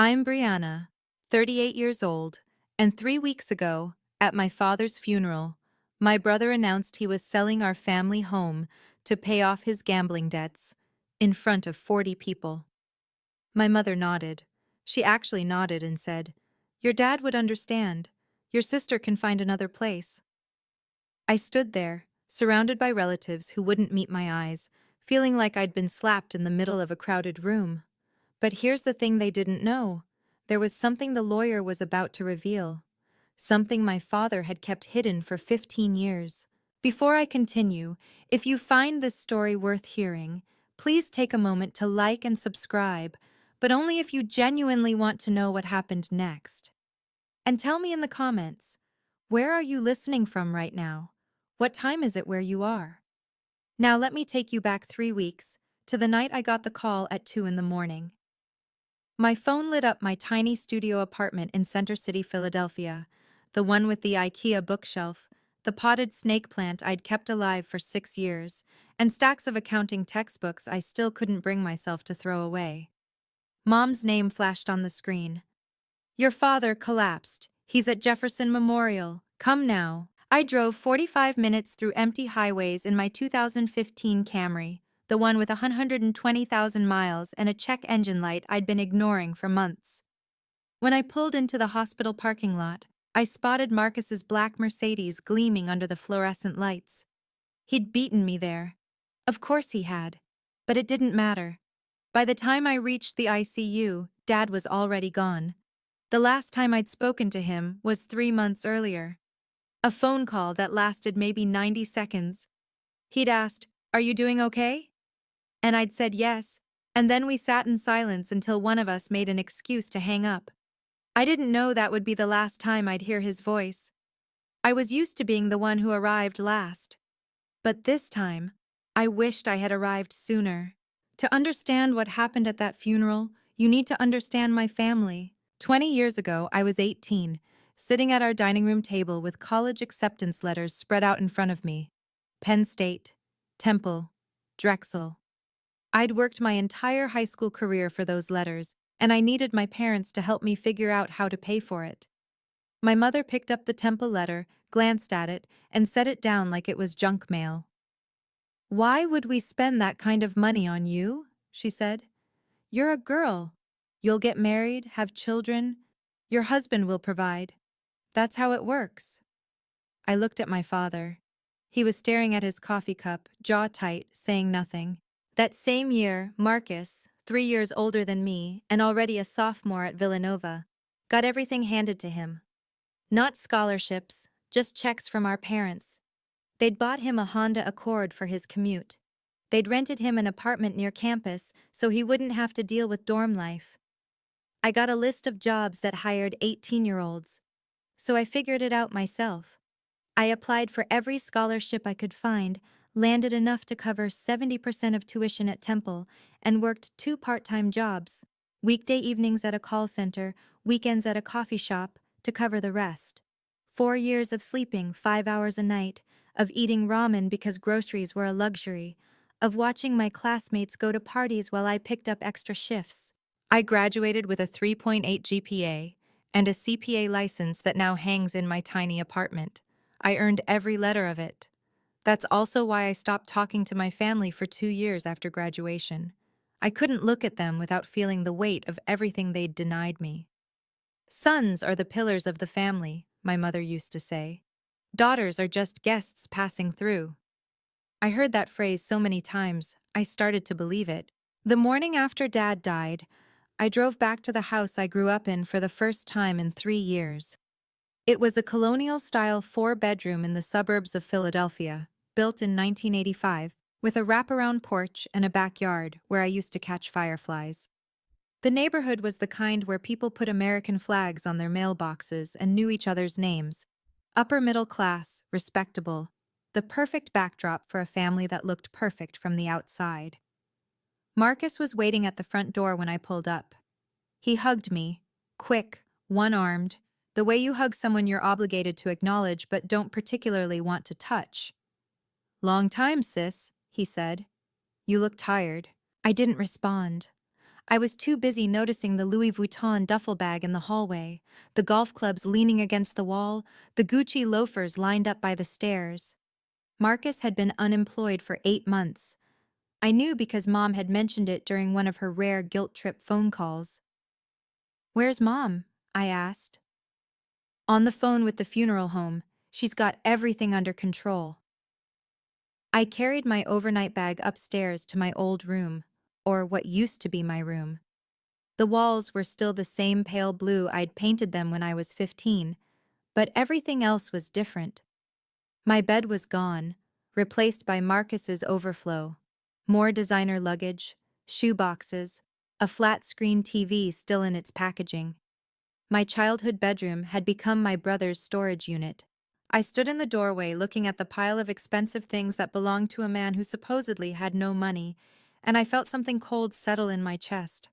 I'm Brianna, 38 years old, and 3 weeks ago, at my father's funeral, my brother announced he was selling our family home to pay off his gambling debts in front of 40 people. My mother nodded. She actually nodded and said, "Your dad would understand. Your sister can find another place." I stood there, surrounded by relatives who wouldn't meet my eyes, feeling like I'd been slapped in the middle of a crowded room. But here's the thing they didn't know. There was something the lawyer was about to reveal. Something my father had kept hidden for 15 years. Before I continue, if you find this story worth hearing, please take a moment to like and subscribe, but only if you genuinely want to know what happened next. And tell me in the comments, where are you listening from right now? What time is it where you are? Now let me take you back 3 weeks, to the night I got the call at 2 in the morning. My phone lit up my tiny studio apartment in Center City, Philadelphia, the one with the IKEA bookshelf, the potted snake plant I'd kept alive for 6 years, and stacks of accounting textbooks I still couldn't bring myself to throw away. Mom's name flashed on the screen. "Your father collapsed. He's at Jefferson Memorial. Come now." I drove 45 minutes through empty highways in my 2015 Camry, the one with 120,000 miles and a check engine light I'd been ignoring for months. When I pulled into the hospital parking lot, I spotted Marcus's black Mercedes gleaming under the fluorescent lights. He'd beaten me there. Of course he had. But it didn't matter. By the time I reached the ICU, Dad was already gone. The last time I'd spoken to him was 3 months earlier. A phone call that lasted maybe 90 seconds. He'd asked, "Are you doing okay?" And I'd said yes, and then we sat in silence until one of us made an excuse to hang up. I didn't know that would be the last time I'd hear his voice. I was used to being the one who arrived last. But this time, I wished I had arrived sooner. To understand what happened at that funeral, you need to understand my family. 20 years ago, I was 18, sitting at our dining room table with college acceptance letters spread out in front of me. Penn State, Temple, Drexel. I'd worked my entire high school career for those letters, and I needed my parents to help me figure out how to pay for it. My mother picked up the Temple letter, glanced at it, and set it down like it was junk mail. "Why would we spend that kind of money on you?" she said. "You're a girl. You'll get married, have children. Your husband will provide. That's how it works." I looked at my father. He was staring at his coffee cup, jaw tight, saying nothing. That same year, Marcus, 3 years older than me and already a sophomore at Villanova, got everything handed to him. Not scholarships, just checks from our parents. They'd bought him a Honda Accord for his commute. They'd rented him an apartment near campus so he wouldn't have to deal with dorm life. I got a list of jobs that hired 18-year-olds, so I figured it out myself. I applied for every scholarship I could find, landed enough to cover 70% of tuition at Temple, and worked 2 part-time jobs, weekday evenings at a call center, weekends at a coffee shop, to cover the rest. 4 years of sleeping 5 hours a night, of eating ramen because groceries were a luxury, of watching my classmates go to parties while I picked up extra shifts. I graduated with a 3.8 GPA and a CPA license that now hangs in my tiny apartment. I earned every letter of it. That's also why I stopped talking to my family for 2 years after graduation. I couldn't look at them without feeling the weight of everything they'd denied me. "Sons are the pillars of the family," my mother used to say. "Daughters are just guests passing through." I heard that phrase so many times, I started to believe it. The morning after Dad died, I drove back to the house I grew up in for the first time in 3 years. It was a colonial-style 4-bedroom in the suburbs of Philadelphia, built in 1985, with a wraparound porch and a backyard where I used to catch fireflies. The neighborhood was the kind where people put American flags on their mailboxes and knew each other's names. Upper middle class, respectable, the perfect backdrop for a family that looked perfect from the outside. Marcus was waiting at the front door when I pulled up. He hugged me, quick, one-armed, the way you hug someone you're obligated to acknowledge but don't particularly want to touch. "Long time, sis," he said. "You look tired." I didn't respond. I was too busy noticing the Louis Vuitton duffel bag in the hallway, the golf clubs leaning against the wall, the Gucci loafers lined up by the stairs. Marcus had been unemployed for 8 months. I knew because Mom had mentioned it during one of her rare guilt trip phone calls. "Where's Mom?" I asked. "On the phone with the funeral home. She's got everything under control." I carried my overnight bag upstairs to my old room, or what used to be my room. The walls were still the same pale blue I'd painted them when I was 15, but everything else was different. My bed was gone, replaced by Marcus's overflow. More designer luggage, shoe boxes, a flat-screen TV still in its packaging. My childhood bedroom had become my brother's storage unit. I stood in the doorway looking at the pile of expensive things that belonged to a man who supposedly had no money, and I felt something cold settle in my chest.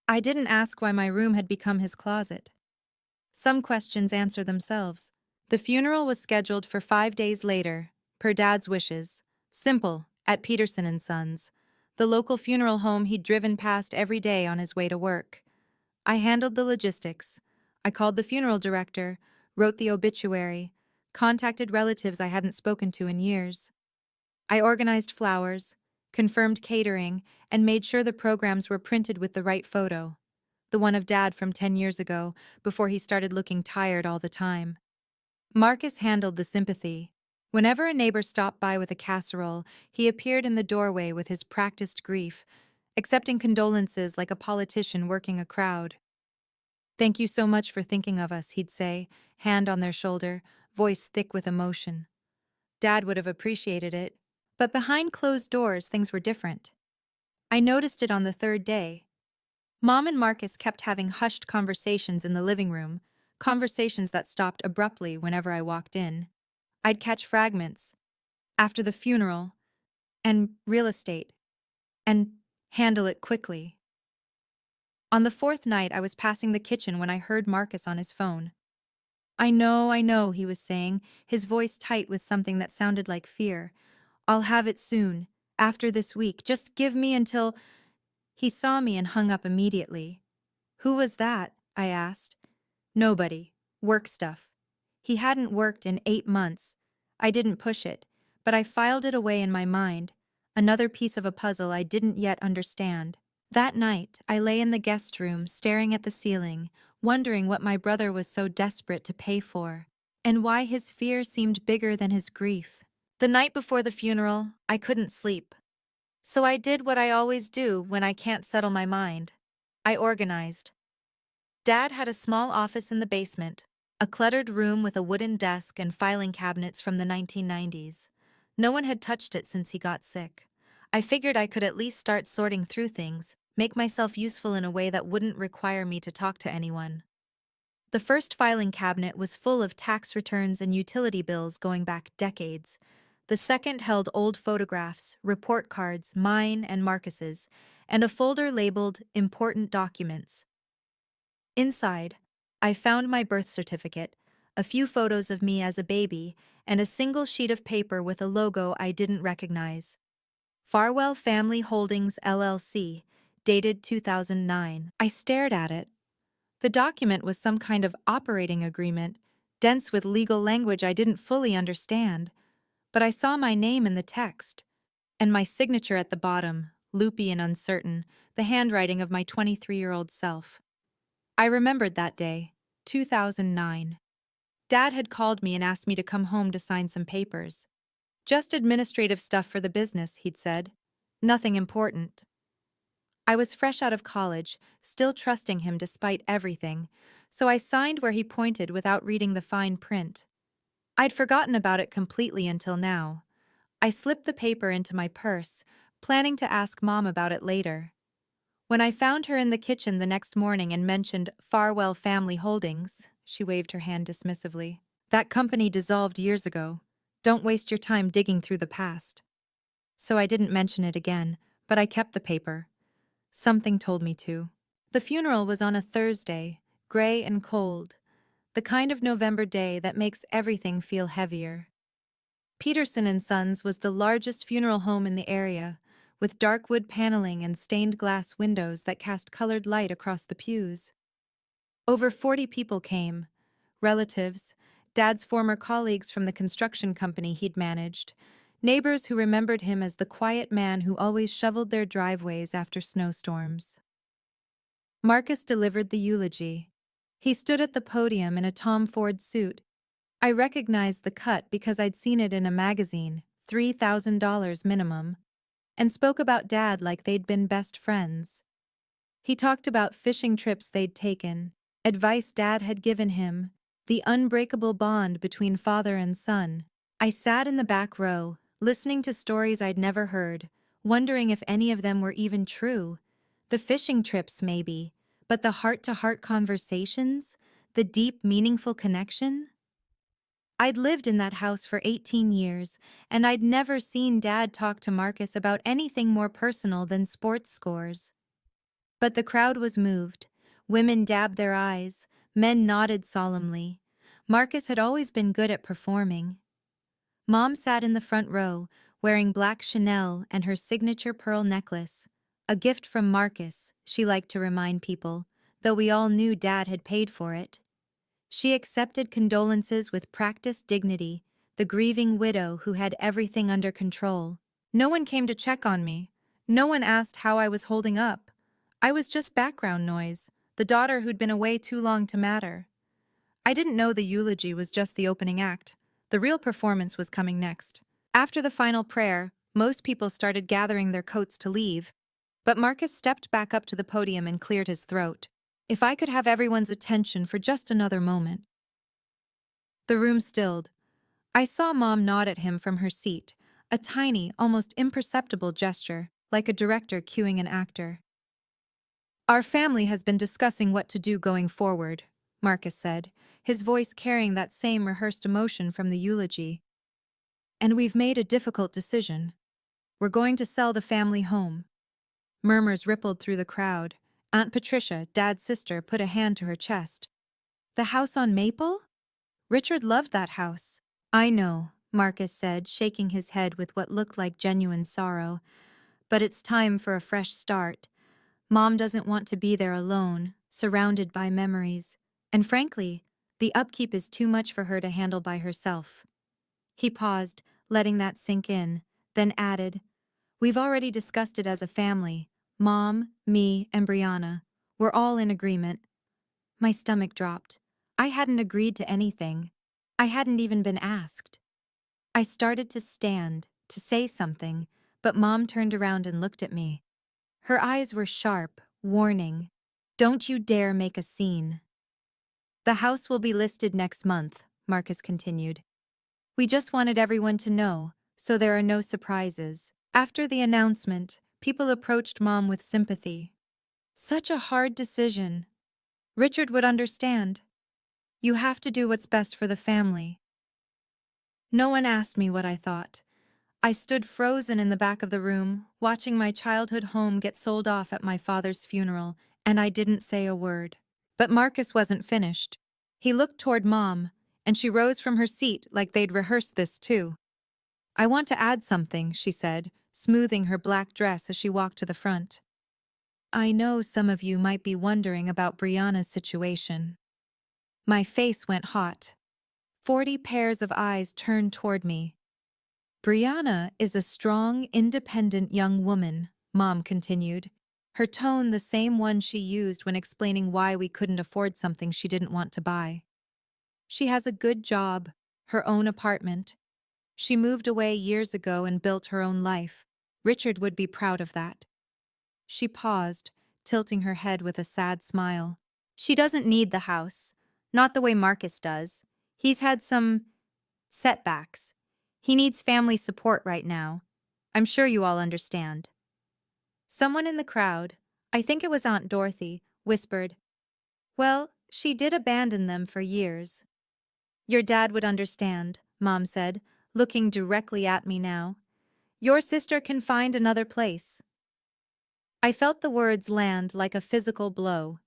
I didn't ask why my room had become his closet. Some questions answer themselves. The funeral was scheduled for 5 days later, per Dad's wishes. Simple, at Peterson and Sons, the local funeral home he'd driven past every day on his way to work. I handled the logistics. I called the funeral director, wrote the obituary, contacted relatives I hadn't spoken to in years. I organized flowers, confirmed catering, and made sure the programs were printed with the right photo, the one of Dad from 10 years ago, before he started looking tired all the time. Marcus handled the sympathy. Whenever a neighbor stopped by with a casserole, he appeared in the doorway with his practiced grief, accepting condolences like a politician working a crowd. "Thank you so much for thinking of us," he'd say, hand on their shoulder, voice thick with emotion. Dad would have appreciated it, but behind closed doors things were different. I noticed it on the third day. Mom and Marcus kept having hushed conversations in the living room, conversations that stopped abruptly whenever I walked in. I'd catch fragments. After the funeral, and real estate, and handle it quickly. On the fourth night, I was passing the kitchen when I heard Marcus on his phone. I know," he was saying, his voice tight with something that sounded like fear. "I'll have it soon, after this week. Just give me until—" He saw me and hung up immediately. "Who was that?" I asked. "Nobody. Work stuff." He hadn't worked in 8 months. I didn't push it, but I filed it away in my mind, another piece of a puzzle I didn't yet understand. That night, I lay in the guest room staring at the ceiling, wondering what my brother was so desperate to pay for, and why his fear seemed bigger than his grief. The night before the funeral, I couldn't sleep. So I did what I always do when I can't settle my mind. I organized. Dad had a small office in the basement, a cluttered room with a wooden desk and filing cabinets from the 1990s. No one had touched it since he got sick. I figured I could at least start sorting through things, make myself useful in a way that wouldn't require me to talk to anyone. The first filing cabinet was full of tax returns and utility bills going back decades. The second held old photographs, report cards, mine and Marcus's, and a folder labeled Important Documents. Inside, I found my birth certificate, a few photos of me as a baby, and a single sheet of paper with a logo I didn't recognize. Farwell Family Holdings LLC, dated 2009. I stared at it. The document was some kind of operating agreement, dense with legal language I didn't fully understand, but I saw my name in the text, and my signature at the bottom, loopy and uncertain, the handwriting of my 23-year-old self. I remembered that day, 2009. Dad had called me and asked me to come home to sign some papers. Just administrative stuff for the business, he'd said. Nothing important. I was fresh out of college, still trusting him despite everything, so I signed where he pointed without reading the fine print. I'd forgotten about it completely until now. I slipped the paper into my purse, planning to ask Mom about it later. When I found her in the kitchen the next morning and mentioned Farwell Family Holdings, she waved her hand dismissively. "That company dissolved years ago. Don't waste your time digging through the past." So I didn't mention it again, but I kept the paper. Something told me to. The funeral was on a Thursday, gray and cold, the kind of November day that makes everything feel heavier. Peterson and Sons was the largest funeral home in the area, with dark wood paneling and stained glass windows that cast colored light across the pews. Over 40 people came, relatives, Dad's former colleagues from the construction company he'd managed, neighbors who remembered him as the quiet man who always shoveled their driveways after snowstorms. Marcus delivered the eulogy. He stood at the podium in a Tom Ford suit. I recognized the cut because I'd seen it in a magazine, $3,000 minimum, and spoke about Dad like they'd been best friends. He talked about fishing trips they'd taken, advice Dad had given him, the unbreakable bond between father and son. I sat in the back row, listening to stories I'd never heard, wondering if any of them were even true. The fishing trips, maybe, but the heart-to-heart conversations, the deep, meaningful connection? I'd lived in that house for 18 years, and I'd never seen Dad talk to Marcus about anything more personal than sports scores. But the crowd was moved. Women dabbed their eyes, men nodded solemnly. Marcus had always been good at performing. Mom sat in the front row, wearing black Chanel and her signature pearl necklace. A gift from Marcus, she liked to remind people, though we all knew Dad had paid for it. She accepted condolences with practiced dignity, the grieving widow who had everything under control. No one came to check on me. No one asked how I was holding up. I was just background noise, the daughter who'd been away too long to matter. I didn't know the eulogy was just the opening act. The real performance was coming next. After the final prayer, most people started gathering their coats to leave, but Marcus stepped back up to the podium and cleared his throat. If I could have everyone's attention for just another moment. The room stilled. I saw Mom nod at him from her seat, a tiny, almost imperceptible gesture, like a director cueing an actor. Our family has been discussing what to do going forward, Marcus said, his voice carrying that same rehearsed emotion from the eulogy. And we've made a difficult decision. We're going to sell the family home. Murmurs rippled through the crowd. Aunt Patricia, Dad's sister, put a hand to her chest. The house on Maple? Richard loved that house. I know, Marcus said, shaking his head with what looked like genuine sorrow. But it's time for a fresh start. Mom doesn't want to be there alone, surrounded by memories. And frankly, the upkeep is too much for her to handle by herself. He paused, letting that sink in, then added, We've already discussed it as a family. Mom, me, and Brianna. We're all in agreement. My stomach dropped. I hadn't agreed to anything. I hadn't even been asked. I started to stand, to say something, but Mom turned around and looked at me. Her eyes were sharp, warning. Don't you dare make a scene. The house will be listed next month, Marcus continued. We just wanted everyone to know, so there are no surprises. After the announcement, people approached Mom with sympathy. Such a hard decision. Richard would understand. You have to do what's best for the family. No one asked me what I thought. I stood frozen in the back of the room, watching my childhood home get sold off at my father's funeral, and I didn't say a word. But Marcus wasn't finished. He looked toward Mom, and she rose from her seat like they'd rehearsed this too. I want to add something, she said, smoothing her black dress as she walked to the front. I know some of you might be wondering about Brianna's situation. My face went hot. 40 pairs of eyes turned toward me. Brianna is a strong, independent young woman, Mom continued, her tone the same one she used when explaining why we couldn't afford something she didn't want to buy. She has a good job, her own apartment. She moved away years ago and built her own life. Richard would be proud of that. She paused, tilting her head with a sad smile. She doesn't need the house. Not the way Marcus does. He's had some setbacks. He needs family support right now. I'm sure you all understand. Someone in the crowd, I think it was Aunt Dorothy, whispered, Well, she did abandon them for years. Your dad would understand, Mom said, looking directly at me now. Your sister can find another place. I felt the words land like a physical blow.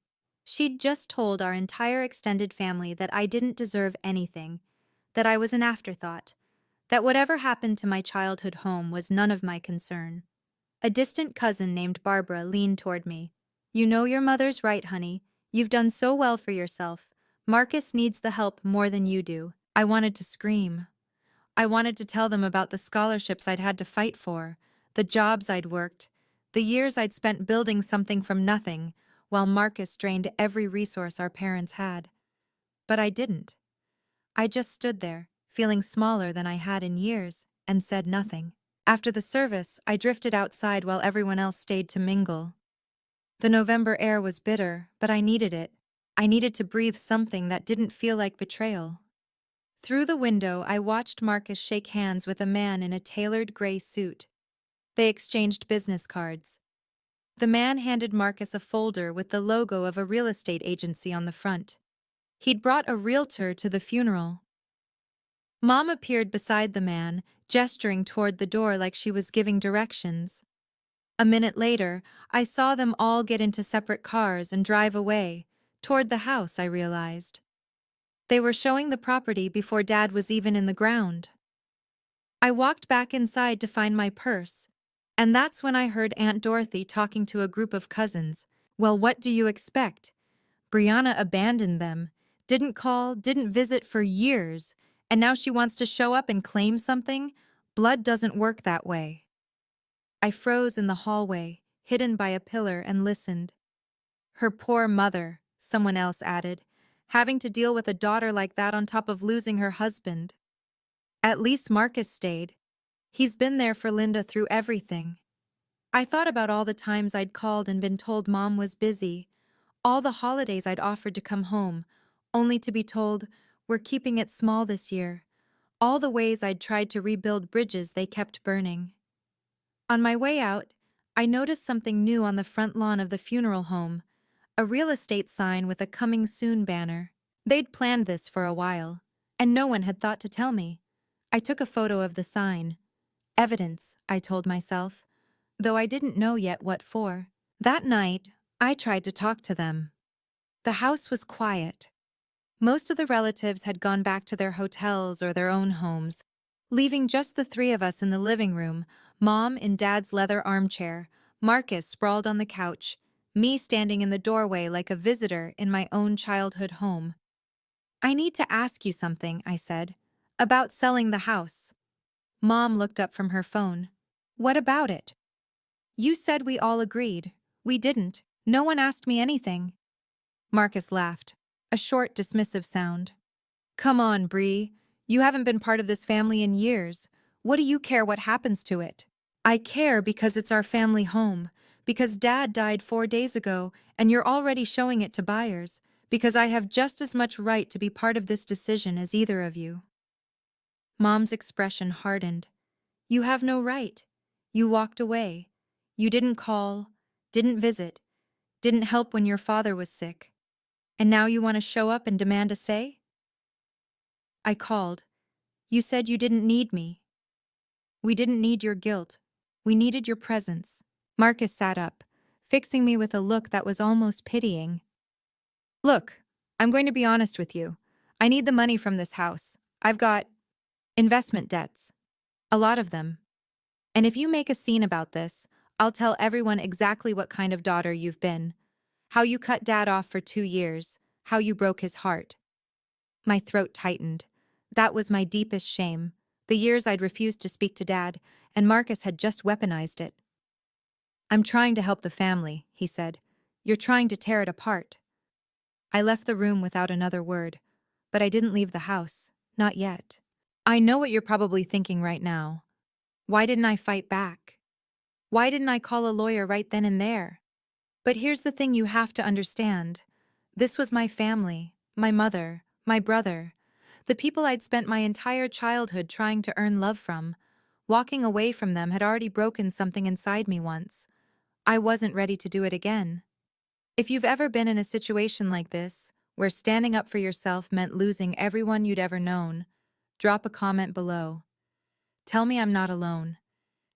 She'd just told our entire extended family that I didn't deserve anything, that I was an afterthought, that whatever happened to my childhood home was none of my concern. A distant cousin named Barbara leaned toward me. You know your mother's right, honey. You've done so well for yourself. Marcus needs the help more than you do. I wanted to scream. I wanted to tell them about the scholarships I'd had to fight for, the jobs I'd worked, the years I'd spent building something from nothing, while Marcus drained every resource our parents had. But I didn't. I just stood there, feeling smaller than I had in years, and said nothing. After the service, I drifted outside while everyone else stayed to mingle. The November air was bitter, but I needed it. I needed to breathe something that didn't feel like betrayal. Through the window, I watched Marcus shake hands with a man in a tailored gray suit. They exchanged business cards. The man handed Marcus a folder with the logo of a real estate agency on the front. He'd brought a realtor to the funeral. Mom appeared beside the man, gesturing toward the door like she was giving directions. A minute later, I saw them all get into separate cars and drive away, toward the house, I realized. They were showing the property before Dad was even in the ground. I walked back inside to find my purse, and that's when I heard Aunt Dorothy talking to a group of cousins. Well, what do you expect? Brianna abandoned them, didn't call, didn't visit for years, and now she wants to show up and claim something? Blood doesn't work that way. I froze in the hallway, hidden by a pillar, and listened. Her poor mother, someone else added, having to deal with a daughter like that on top of losing her husband. At least Marcus stayed. He's been there for Linda through everything. I thought about all the times I'd called and been told Mom was busy, all the holidays I'd offered to come home, only to be told, we're keeping it small this year, all the ways I'd tried to rebuild bridges they kept burning. On my way out, I noticed something new on the front lawn of the funeral home, a real estate sign with a "Coming Soon" banner. They'd planned this for a while, and no one had thought to tell me. I took a photo of the sign. Evidence, I told myself, though I didn't know yet what for. That night, I tried to talk to them. The house was quiet. Most of the relatives had gone back to their hotels or their own homes, leaving just the three of us in the living room, Mom in Dad's leather armchair, Marcus sprawled on the couch, me standing in the doorway like a visitor in my own childhood home. I need to ask you something, I said, about selling the house. Mom looked up from her phone. What about it? You said we all agreed. We didn't. No one asked me anything. Marcus laughed, a short, dismissive sound. Come on, Bree. You haven't been part of this family in years. What do you care what happens to it? I care because it's our family home, because Dad died 4 days ago and you're already showing it to buyers, because I have just as much right to be part of this decision as either of you. Mom's expression hardened. You have no right. You walked away. You didn't call, didn't visit, didn't help when your father was sick. And now you want to show up and demand a say? I called. You said you didn't need me. We didn't need your guilt. We needed your presence. Marcus sat up, fixing me with a look that was almost pitying. Look, I'm going to be honest with you. I need the money from this house. I've got investment debts. A lot of them. And if you make a scene about this, I'll tell everyone exactly what kind of daughter you've been. How you cut Dad off for 2 years. How you broke his heart. My throat tightened. That was my deepest shame. The years I'd refused to speak to Dad, and Marcus had just weaponized it. I'm trying to help the family, he said. You're trying to tear it apart. I left the room without another word, but I didn't leave the house. Not yet. I know what you're probably thinking right now. Why didn't I fight back? Why didn't I call a lawyer right then and there? But here's the thing you have to understand. This was my family, my mother, my brother, the people I'd spent my entire childhood trying to earn love from. Walking away from them had already broken something inside me once. I wasn't ready to do it again. If you've ever been in a situation like this, where standing up for yourself meant losing everyone you'd ever known, drop a comment below. Tell me I'm not alone.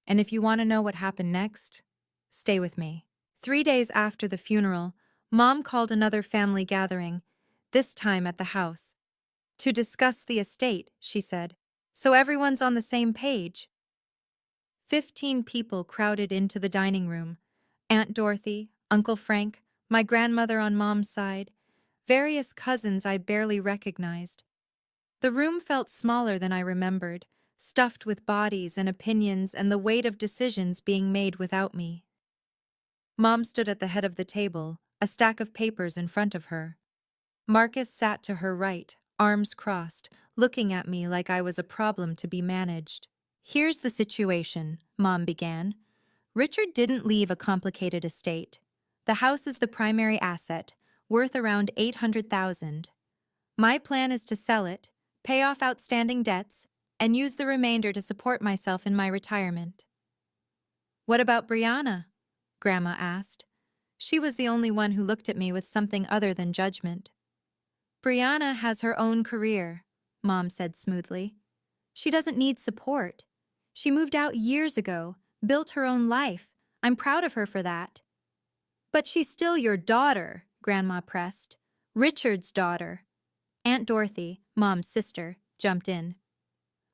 And if you want to know what happened next, stay with me. 3 days after the funeral, Mom called another family gathering, this time at the house. To discuss the estate, she said. So everyone's on the same page. 15 people crowded into the dining room. Aunt Dorothy, Uncle Frank, my grandmother on Mom's side, various cousins I barely recognized. The room felt smaller than I remembered, stuffed with bodies and opinions and the weight of decisions being made without me. Mom stood at the head of the table, a stack of papers in front of her. Marcus sat to her right, arms crossed, looking at me like I was a problem to be managed. "Here's the situation," Mom began. "Richard didn't leave a complicated estate. The house is the primary asset, worth around $800,000. My plan is to sell it, pay off outstanding debts, and use the remainder to support myself in my retirement." "What about Brianna?" Grandma asked. She was the only one who looked at me with something other than judgment. "Brianna has her own career," Mom said smoothly. "She doesn't need support. She moved out years ago, built her own life. I'm proud of her for that." "But she's still your daughter," Grandma pressed. "Richard's daughter." Aunt Dorothy, Mom's sister, jumped in.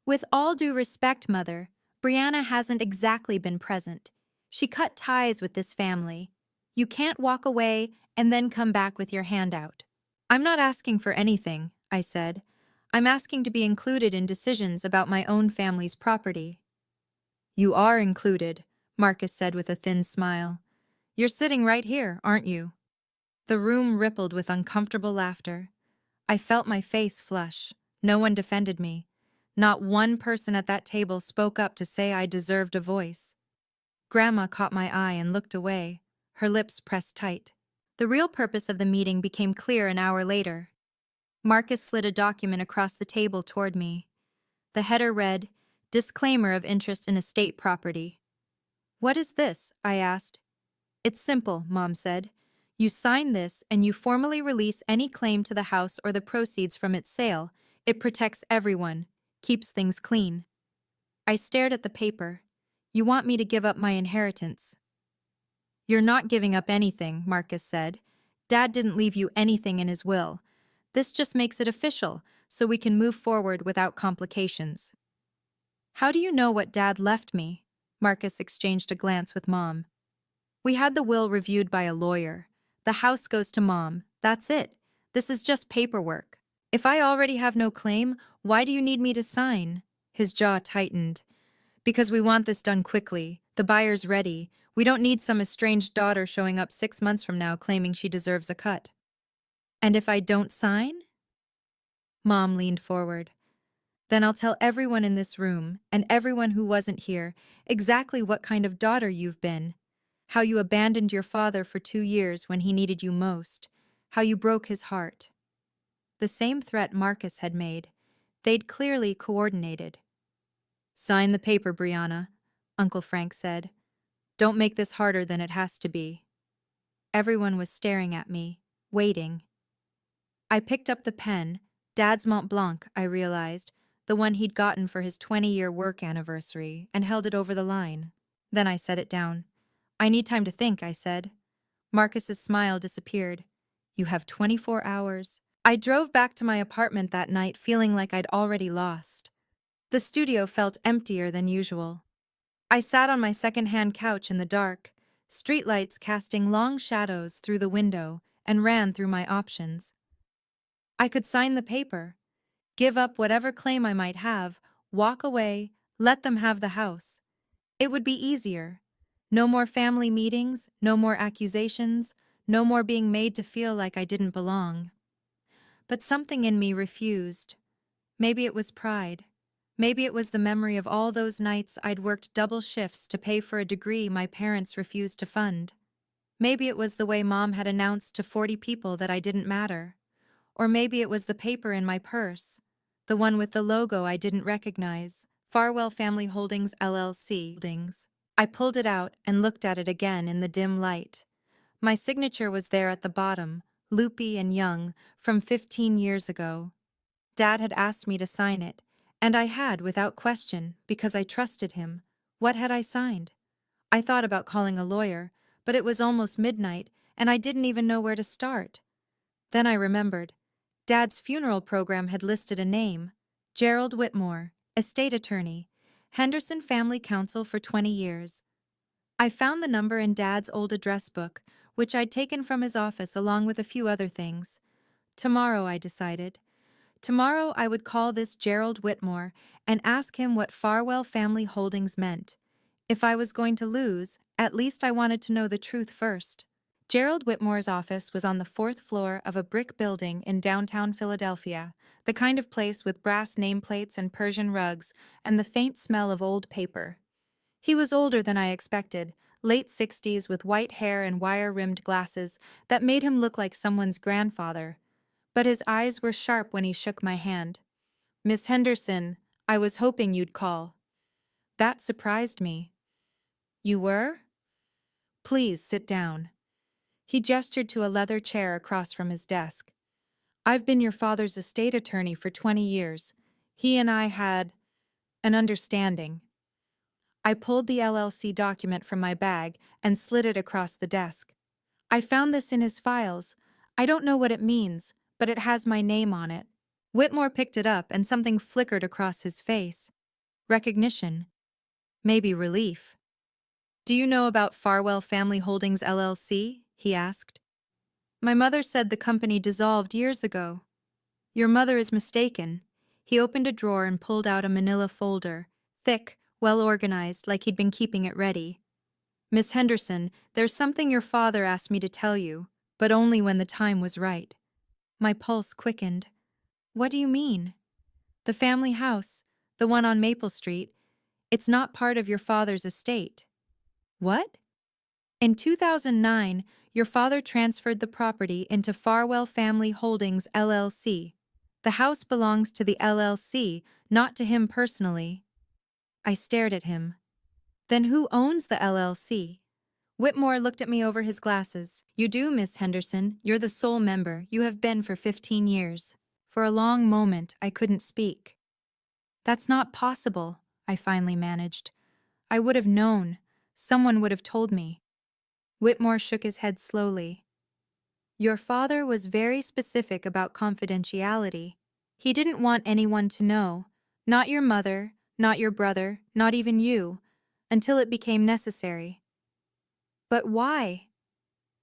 "With all due respect, Mother, Brianna hasn't exactly been present. She cut ties with this family. You can't walk away and then come back with your hand out." "I'm not asking for anything," I said. "I'm asking to be included in decisions about my own family's property." "You are included," Marcus said with a thin smile. "You're sitting right here, aren't you?" The room rippled with uncomfortable laughter. I felt my face flush. No one defended me. Not one person at that table spoke up to say I deserved a voice. Grandma caught my eye and looked away, her lips pressed tight. The real purpose of the meeting became clear an hour later. Marcus slid a document across the table toward me. The header read, "Disclaimer of interest in estate property." "What is this?" I asked. "It's simple," Mom said. "You sign this and you formally release any claim to the house or the proceeds from its sale. It protects everyone, keeps things clean." I stared at the paper. "You want me to give up my inheritance?" "You're not giving up anything," Marcus said. "Dad didn't leave you anything in his will. This just makes it official, so we can move forward without complications." "How do you know what Dad left me?" Marcus exchanged a glance with Mom. "We had the will reviewed by a lawyer. The house goes to Mom. That's it. This is just paperwork. If I already have no claim, why do you need me to sign?" His jaw tightened. "Because we want this done quickly. The buyer's ready. We don't need some estranged daughter showing up 6 months from now claiming she deserves a cut." "And if I don't sign?" Mom leaned forward. "Then I'll tell everyone in this room, and everyone who wasn't here, exactly what kind of daughter you've been. How you abandoned your father for 2 years when he needed you most. How you broke his heart." The same threat Marcus had made. They'd clearly coordinated. "Sign the paper, Brianna," Uncle Frank said. "Don't make this harder than it has to be." Everyone was staring at me, waiting. I picked up the pen, Dad's Mont Blanc, I realized, the one he'd gotten for his 20-year work anniversary, and held it over the line. Then I set it down. "I need time to think," I said. Marcus's smile disappeared. "You have 24 hours. I drove back to my apartment that night feeling like I'd already lost. The studio felt emptier than usual. I sat on my second-hand couch in the dark, streetlights casting long shadows through the window, and ran through my options. I could sign the paper, give up whatever claim I might have, walk away, let them have the house. It would be easier. No more family meetings, no more accusations, no more being made to feel like I didn't belong. But something in me refused. Maybe it was pride. Maybe it was the memory of all those nights I'd worked double shifts to pay for a degree my parents refused to fund. Maybe it was the way Mom had announced to 40 people that I didn't matter. Or maybe it was the paper in my purse, the one with the logo I didn't recognize, Farwell Family Holdings LLC. I pulled it out and looked at it again in the dim light. My signature was there at the bottom, loopy and young, from 15 years ago. Dad had asked me to sign it, and I had without question, because I trusted him. What had I signed? I thought about calling a lawyer, but it was almost midnight, and I didn't even know where to start. Then I remembered. Dad's funeral program had listed a name, Gerald Whitmore, estate attorney, Henderson Family Council for 20 years. I found the number in Dad's old address book, which I'd taken from his office along with a few other things. Tomorrow, I decided. Tomorrow I would call this Gerald Whitmore and ask him what Farwell Family Holdings meant. If I was going to lose, at least I wanted to know the truth first. Gerald Whitmore's office was on the fourth floor of a brick building in downtown Philadelphia, the kind of place with brass nameplates and Persian rugs and the faint smell of old paper. He was older than I expected, late 60s with white hair and wire-rimmed glasses that made him look like someone's grandfather. But his eyes were sharp when he shook my hand. "Miss Henderson, I was hoping you'd call." That surprised me. "You were? Please sit down." He gestured to a leather chair across from his desk. "I've been your father's estate attorney for 20 years. He and I had an understanding." I pulled the LLC document from my bag and slid it across the desk. "I found this in his files. I don't know what it means, but it has my name on it." Whitmore picked it up and something flickered across his face. Recognition. Maybe relief. "Do you know about Farwell Family Holdings LLC?" he asked. "My mother said the company dissolved years ago." "Your mother is mistaken." He opened a drawer and pulled out a manila folder, thick, well organized, like he'd been keeping it ready. "Miss Henderson, there's something your father asked me to tell you, but only when the time was right." My pulse quickened. "What do you mean?" "The family house, the one on Maple Street, it's not part of your father's estate." "What?" "In 2009, your father transferred the property into Farwell Family Holdings LLC. The house belongs to the LLC, not to him personally." I stared at him. "Then who owns the LLC?" Whitmore looked at me over his glasses. "You do, Miss Henderson. You're the sole member. You have been for 15 years. For a long moment, I couldn't speak. "That's not possible," I finally managed. "I would have known. Someone would have told me." Whitmore shook his head slowly. "Your father was very specific about confidentiality. He didn't want anyone to know. Not your mother, not your brother, not even you, until it became necessary." "But why?"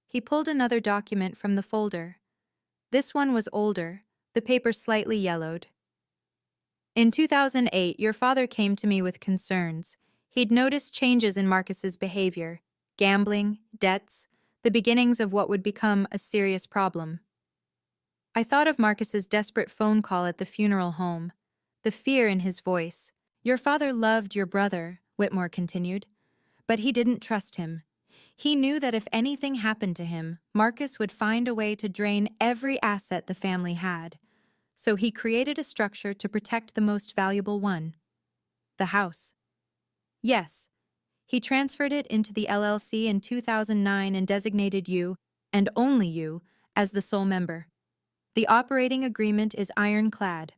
He pulled another document from the folder. This one was older, the paper slightly yellowed. "In 2008, your father came to me with concerns. He'd noticed changes in Marcus's behavior, gambling, debts, the beginnings of what would become a serious problem." I thought of Marcus's desperate phone call at the funeral home, the fear in his voice. "Your father loved your brother," Whitmore continued, "but he didn't trust him. He knew that if anything happened to him, Marcus would find a way to drain every asset the family had. So he created a structure to protect the most valuable one, the house." "Yes. He transferred it into the LLC in 2009 and designated you, and only you, as the sole member. The operating agreement is ironclad,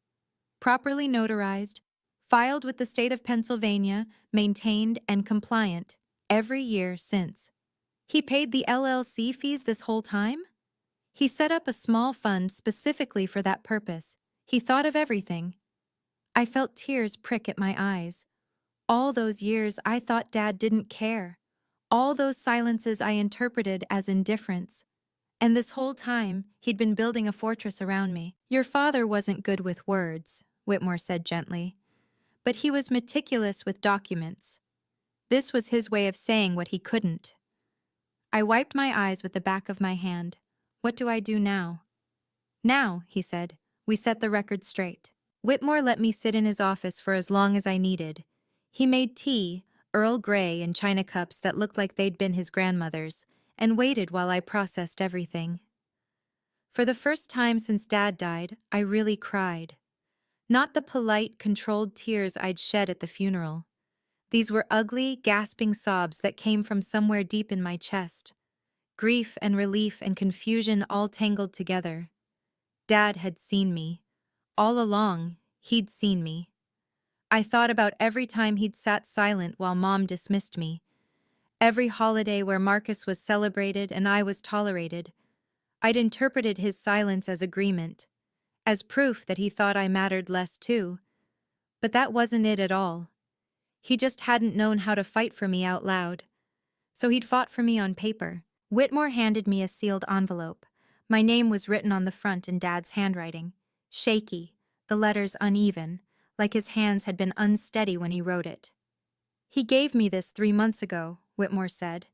properly notarized, filed with the state of Pennsylvania, maintained and compliant every year since." "He paid the LLC fees this whole time?" "He set up a small fund specifically for that purpose. He thought of everything." I felt tears prick at my eyes. All those years I thought Dad didn't care. All those silences I interpreted as indifference. And this whole time, he'd been building a fortress around me. "Your father wasn't good with words," Whitmore said gently, "but he was meticulous with documents. This was his way of saying what he couldn't." I wiped my eyes with the back of my hand. "What do I do now?" "Now," he said, "we set the record straight." Whitmore let me sit in his office for as long as I needed. He made tea, Earl Grey in china cups that looked like they'd been his grandmother's, and waited while I processed everything. For the first time since Dad died, I really cried. Not the polite, controlled tears I'd shed at the funeral. These were ugly, gasping sobs that came from somewhere deep in my chest. Grief and relief and confusion all tangled together. Dad had seen me. All along, he'd seen me. I thought about every time he'd sat silent while Mom dismissed me. Every holiday where Marcus was celebrated and I was tolerated. I'd interpreted his silence as agreement, as proof that he thought I mattered less too. But that wasn't it at all. He just hadn't known how to fight for me out loud. So he'd fought for me on paper. Whitmore handed me a sealed envelope. My name was written on the front in Dad's handwriting. Shaky, the letters uneven, like his hands had been unsteady when he wrote it. He gave me this 3 months ago, Whitmore said.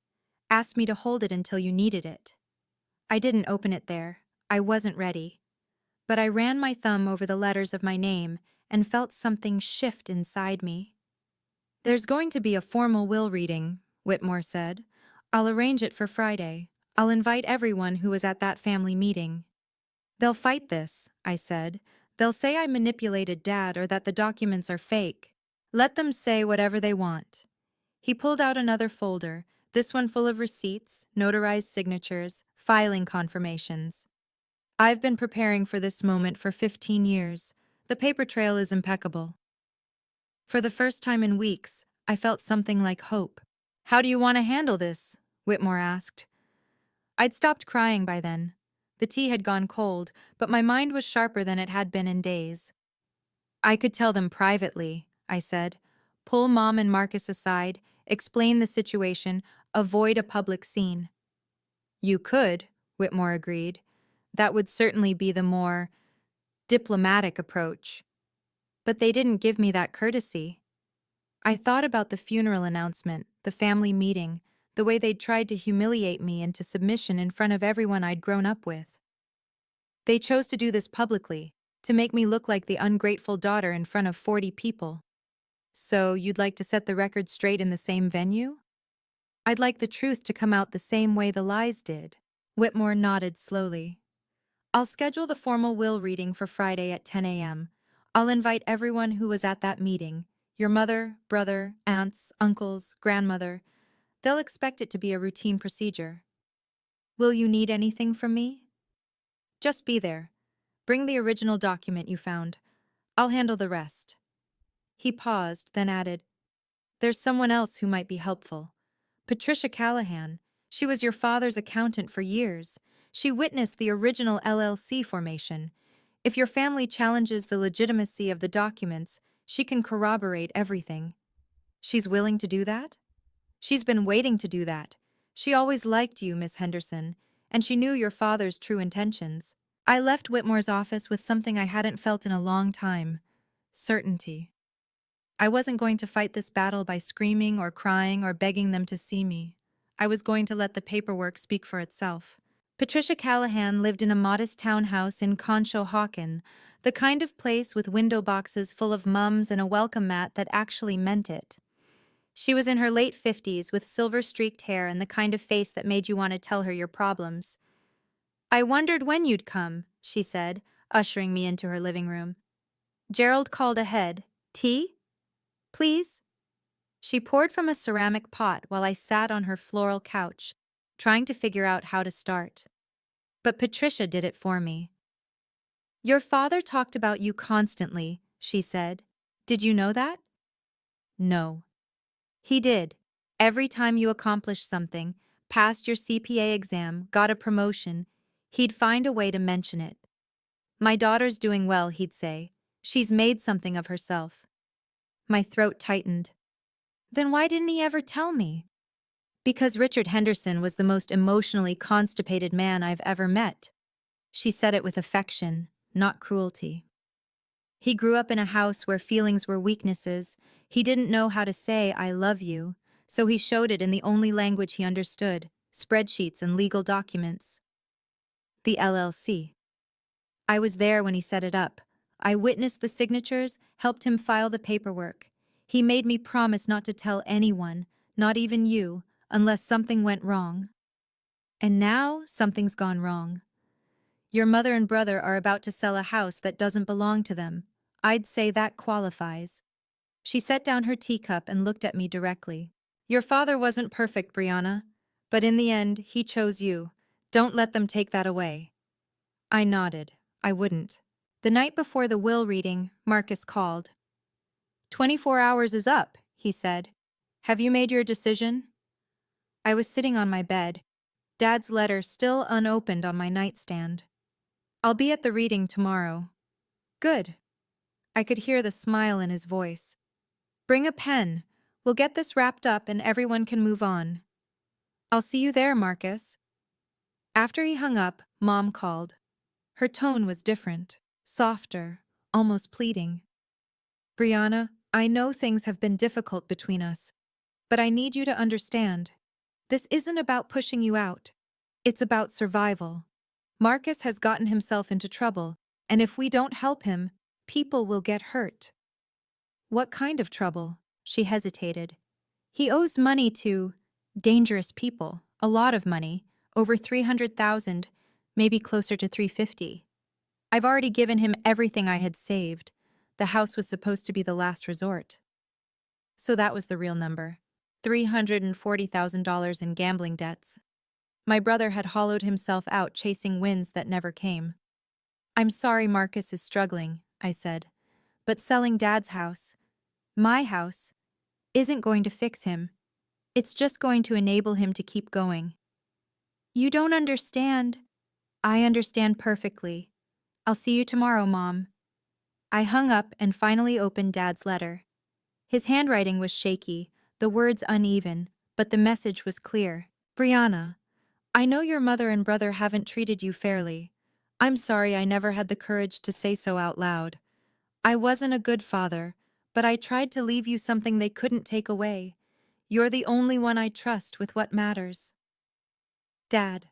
Asked me to hold it until you needed it. I didn't open it there. I wasn't ready. But I ran my thumb over the letters of my name and felt something shift inside me. There's going to be a formal will reading, Whitmore said. I'll arrange it for Friday. I'll invite everyone who was at that family meeting. They'll fight this, I said. They'll say I manipulated Dad or that the documents are fake. Let them say whatever they want. He pulled out another folder, this one full of receipts, notarized signatures, filing confirmations. I've been preparing for this moment for 15 years. The paper trail is impeccable. For the first time in weeks, I felt something like hope. How do you want to handle this? Whitmore asked. I'd stopped crying by then. The tea had gone cold, but my mind was sharper than it had been in days. I could tell them privately, I said. Pull Mom and Marcus aside, explain the situation, avoid a public scene. You could, Whitmore agreed. That would certainly be the more diplomatic approach. But they didn't give me that courtesy. I thought about the funeral announcement, the family meeting, the way they'd tried to humiliate me into submission in front of everyone I'd grown up with. They chose to do this publicly, to make me look like the ungrateful daughter in front of 40 people. So you'd like to set the record straight in the same venue? I'd like the truth to come out the same way the lies did. Whitmore nodded slowly. I'll schedule the formal will reading for Friday at 10 a.m. I'll invite everyone who was at that meeting. Your mother, brother, aunts, uncles, grandmother. They'll expect it to be a routine procedure. Will you need anything from me? Just be there. Bring the original document you found. I'll handle the rest. He paused, then added, There's someone else who might be helpful. Patricia Callahan. She was your father's accountant for years. She witnessed the original LLC formation. If your family challenges the legitimacy of the documents, she can corroborate everything. She's willing to do that? She's been waiting to do that. She always liked you, Miss Henderson, and she knew your father's true intentions. I left Whitmore's office with something I hadn't felt in a long time: certainty. I wasn't going to fight this battle by screaming or crying or begging them to see me. I was going to let the paperwork speak for itself. Patricia Callahan lived in a modest townhouse in Conshohocken, the kind of place with window boxes full of mums and a welcome mat that actually meant it. She was in her late 50s with silver-streaked hair and the kind of face that made you want to tell her your problems. I wondered when you'd come, she said, ushering me into her living room. Gerald called ahead. Tea? Please? She poured from a ceramic pot while I sat on her floral couch, trying to figure out how to start. But Patricia did it for me. Your father talked about you constantly, she said. Did you know that? No. He did. Every time you accomplished something, passed your CPA exam, got a promotion, he'd find a way to mention it. My daughter's doing well, he'd say. She's made something of herself. My throat tightened. Then why didn't he ever tell me? Because Richard Henderson was the most emotionally constipated man I've ever met. She said it with affection, not cruelty. He grew up in a house where feelings were weaknesses. He didn't know how to say, I love you, so he showed it in the only language he understood: spreadsheets and legal documents. The LLC. I was there when he set it up. I witnessed the signatures, helped him file the paperwork. He made me promise not to tell anyone, not even you, unless something went wrong. And now something's gone wrong. Your mother and brother are about to sell a house that doesn't belong to them. I'd say that qualifies. She set down her teacup and looked at me directly. Your father wasn't perfect, Brianna, but in the end, he chose you. Don't let them take that away. I nodded. I wouldn't. The night before the will reading, Marcus called. 24 hours is up, he said. Have you made your decision? I was sitting on my bed, Dad's letter still unopened on my nightstand. I'll be at the reading tomorrow. Good. I could hear the smile in his voice. Bring a pen. We'll get this wrapped up and everyone can move on. I'll see you there, Marcus. After he hung up, Mom called. Her tone was different, softer, almost pleading. Brianna, I know things have been difficult between us, but I need you to understand. This isn't about pushing you out. It's about survival. Marcus has gotten himself into trouble, and if we don't help him, people will get hurt. What kind of trouble? She hesitated. He owes money to dangerous people, a lot of money, over 300,000, maybe closer to 350. I've already given him everything I had saved. The house was supposed to be the last resort. So that was the real number. $340,000 in gambling debts. My brother had hollowed himself out chasing wins that never came. I'm sorry Marcus is struggling, I said, but selling Dad's house, my house, isn't going to fix him. It's just going to enable him to keep going. You don't understand. I understand perfectly. I'll see you tomorrow, Mom. I hung up and finally opened Dad's letter. His handwriting was shaky, the words uneven, but the message was clear. Brianna, I know your mother and brother haven't treated you fairly. I'm sorry I never had the courage to say so out loud. I wasn't a good father, but I tried to leave you something they couldn't take away. You're the only one I trust with what matters. Dad.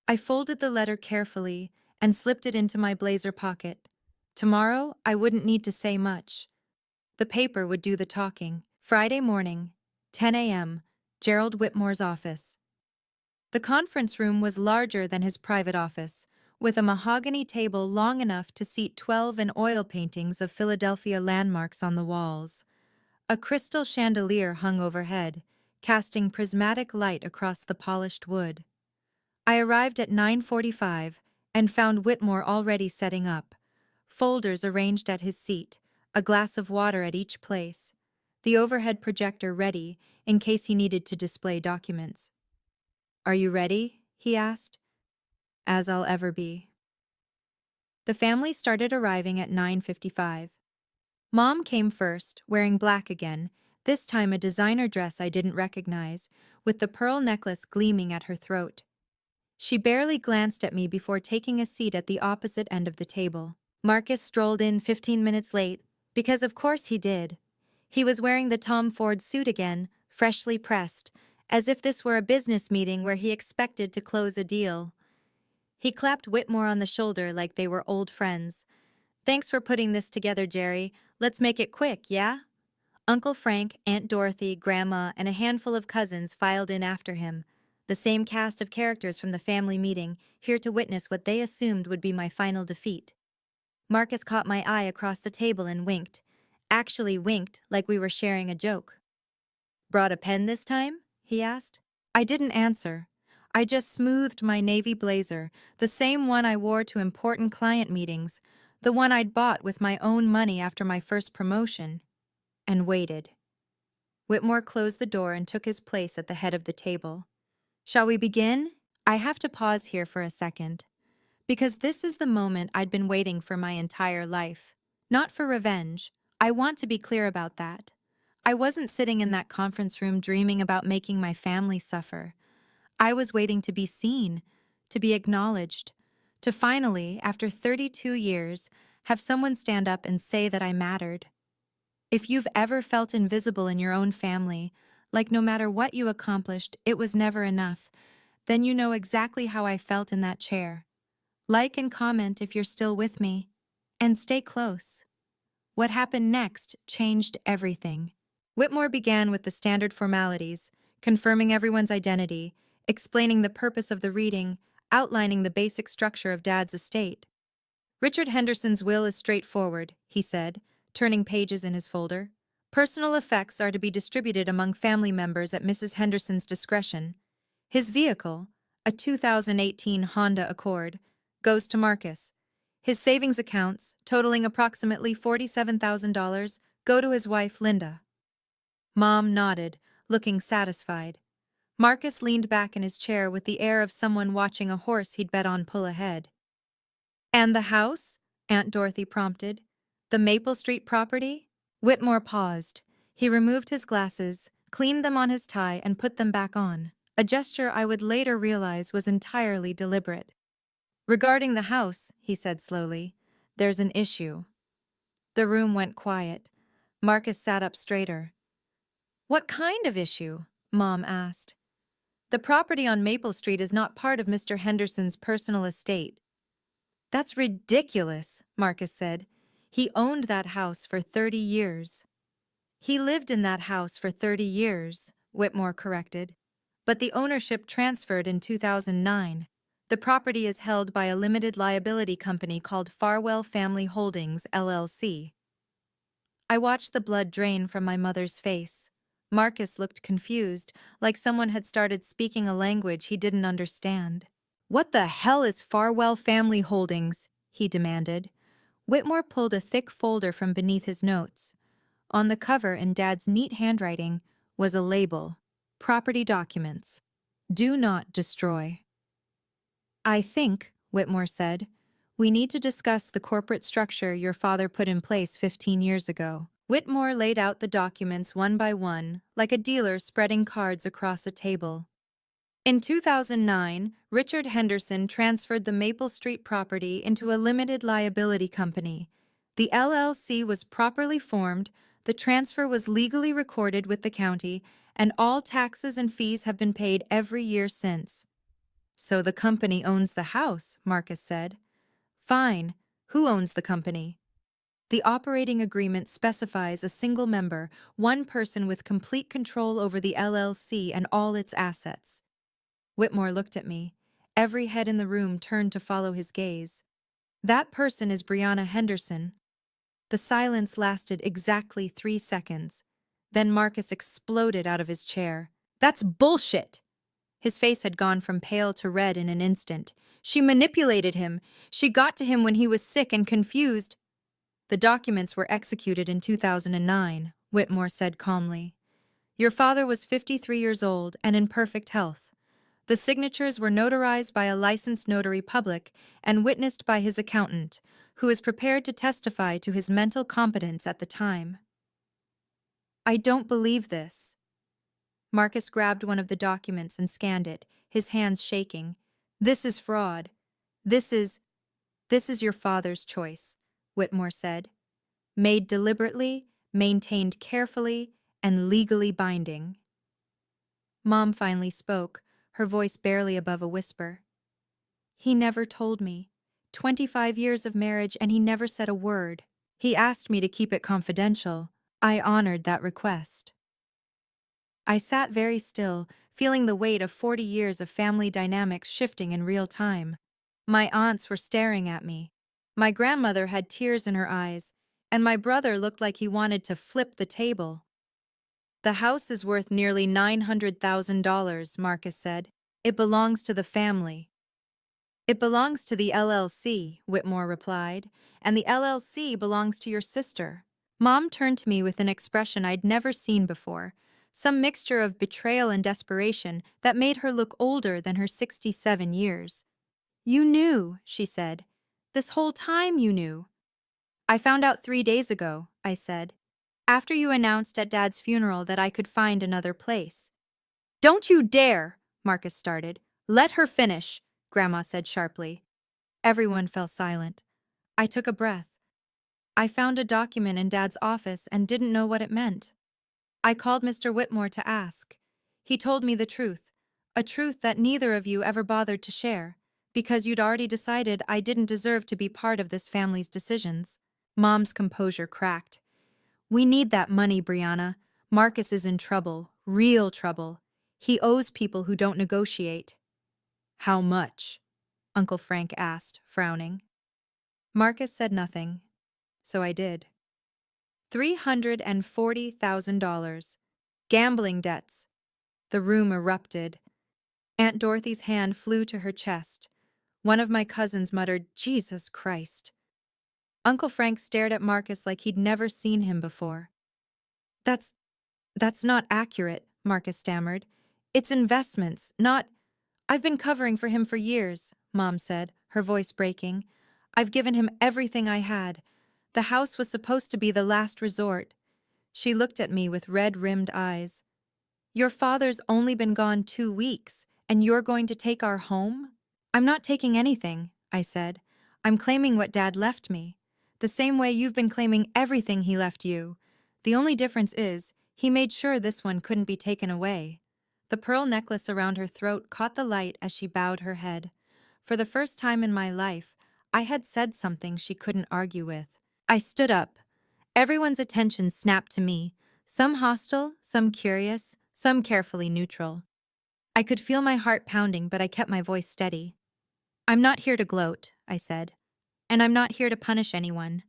I folded the letter carefully and slipped it into my blazer pocket. Tomorrow, I wouldn't need to say much. The paper would do the talking. Friday morning, 10 a.m., Gerald Whitmore's office. The conference room was larger than his private office, with a mahogany table long enough to seat 12 and oil paintings of Philadelphia landmarks on the walls. A crystal chandelier hung overhead, casting prismatic light across the polished wood. I arrived at 9:45 and found Whitmore already setting up. Folders arranged at his seat, a glass of water at each place, the overhead projector ready in case he needed to display documents. Are you ready? He asked. As I'll ever be. The family started arriving at 9:55. Mom came first, wearing black again, this time a designer dress I didn't recognize, with the pearl necklace gleaming at her throat. She barely glanced at me before taking a seat at the opposite end of the table. Marcus strolled in 15 minutes late, because of course he did. He was wearing the Tom Ford suit again, freshly pressed, as if this were a business meeting where he expected to close a deal. He clapped Whitmore on the shoulder like they were old friends. Thanks for putting this together, Jerry. Let's make it quick, yeah? Uncle Frank, Aunt Dorothy, Grandma, and a handful of cousins filed in after him. The same cast of characters from the family meeting, here to witness what they assumed would be my final defeat. Marcus caught my eye across the table and winked. Actually winked like we were sharing a joke. Brought a pen this time? He asked. I didn't answer. I just smoothed my navy blazer, the same one I wore to important client meetings, the one I'd bought with my own money after my first promotion, and waited. Whitmore closed the door and took his place at the head of the table. Shall we begin? I have to pause here for a second, because this is the moment I'd been waiting for my entire life. Not for revenge. I want to be clear about that. I wasn't sitting in that conference room dreaming about making my family suffer. I was waiting to be seen, to be acknowledged, to finally, after 32 years, have someone stand up and say that I mattered. If you've ever felt invisible in your own family, like no matter what you accomplished, it was never enough, then you know exactly how I felt in that chair. Like and comment if you're still with me. And stay close. What happened next changed everything. Whitmore began with the standard formalities, confirming everyone's identity, explaining the purpose of the reading, outlining the basic structure of Dad's estate. Richard Henderson's will is straightforward, he said, turning pages in his folder. Personal effects are to be distributed among family members at Mrs. Henderson's discretion. His vehicle, a 2018 Honda Accord, goes to Marcus. His savings accounts, totaling approximately $47,000, go to his wife, Linda. Mom nodded, looking satisfied. Marcus leaned back in his chair with the air of someone watching a horse he'd bet on pull ahead. And the house? Aunt Dorothy prompted. The Maple Street property? Whitmore paused. He removed his glasses, cleaned them on his tie, and put them back on, a gesture I would later realize was entirely deliberate. "Regarding the house," he said slowly, "there's an issue." The room went quiet. Marcus sat up straighter. "What kind of issue?" Mom asked. "The property on Maple Street is not part of Mr. Henderson's personal estate." "That's ridiculous," Marcus said. "He owned that house for 30 years. "He lived in that house for 30 years, Whitmore corrected. "But the ownership transferred in 2009. The property is held by a limited liability company called Farwell Family Holdings, LLC. I watched the blood drain from my mother's face. Marcus looked confused, like someone had started speaking a language he didn't understand. "What the hell is Farwell Family Holdings?" he demanded. Whitmore pulled a thick folder from beneath his notes. On the cover, in Dad's neat handwriting, was a label: Property Documents. Do not destroy. "I think," Whitmore said, "we need to discuss the corporate structure your father put in place 15 years ago." Whitmore laid out the documents one by one, like a dealer spreading cards across a table. In 2009, Richard Henderson transferred the Maple Street property into a limited liability company. The LLC was properly formed, the transfer was legally recorded with the county, and all taxes and fees have been paid every year since. "So the company owns the house," Marcus said. "Fine. Who owns the company?" "The operating agreement specifies a single member, one person with complete control over the LLC and all its assets." Whitmore looked at me. Every head in the room turned to follow his gaze. "That person is Brianna Henderson." The silence lasted exactly 3 seconds. Then Marcus exploded out of his chair. "That's bullshit!" His face had gone from pale to red in an instant. "She manipulated him. She got to him when he was sick and confused." "The documents were executed in 2009, Whitmore said calmly. "Your father was 53 years old and in perfect health. The signatures were notarized by a licensed notary public and witnessed by his accountant, who is prepared to testify to his mental competence at the time." "I don't believe this." Marcus grabbed one of the documents and scanned it, his hands shaking. "This is fraud. This is your father's choice," Whitmore said. "Made deliberately, maintained carefully, and legally binding." Mom finally spoke, her voice barely above a whisper. "He never told me. 25 years of marriage and he never said a word. He asked me to keep it confidential. I honored that request." I sat very still, feeling the weight of 40 years of family dynamics shifting in real time. My aunts were staring at me. My grandmother had tears in her eyes, and my brother looked like he wanted to flip the table. "The house is worth nearly $900,000, Marcus said. "It belongs to the family." "It belongs to the LLC, Whitmore replied, "and the LLC belongs to your sister." Mom turned to me with an expression I'd never seen before, some mixture of betrayal and desperation that made her look older than her 67 years. "You knew," she said. "This whole time you knew." "I found out 3 days ago," I said, "after you announced at Dad's funeral that I could find another place." "Don't you dare!" Marcus started. "Let her finish," Grandma said sharply. Everyone fell silent. I took a breath. "I found a document in Dad's office and didn't know what it meant. I called Mr. Whitmore to ask. He told me the truth, a truth that neither of you ever bothered to share, because you'd already decided I didn't deserve to be part of this family's decisions." Mom's composure cracked. "We need that money, Brianna. Marcus is in trouble, real trouble. He owes people who don't negotiate." "How much?" Uncle Frank asked, frowning. Marcus said nothing, so I did. $340,000. Gambling debts. The room erupted. Aunt Dorothy's hand flew to her chest. One of my cousins muttered, "Jesus Christ." Uncle Frank stared at Marcus like he'd never seen him before. That's not accurate," Marcus stammered. "It's investments, not—" "I've been covering for him for years," Mom said, her voice breaking. "I've given him everything I had. The house was supposed to be the last resort. She looked at me with red-rimmed eyes. Your father's only been gone 2 weeks, and you're going to take our home? I'm not taking anything, I said. I'm claiming what Dad left me. The same way you've been claiming everything he left you. The only difference is, he made sure this one couldn't be taken away. The pearl necklace around her throat caught the light as she bowed her head. For the first time in my life, I had said something she couldn't argue with. I stood up. Everyone's attention snapped to me, some hostile, some curious, some carefully neutral. I could feel my heart pounding, but I kept my voice steady. I'm not here to gloat, I said. And I'm not here to punish anyone.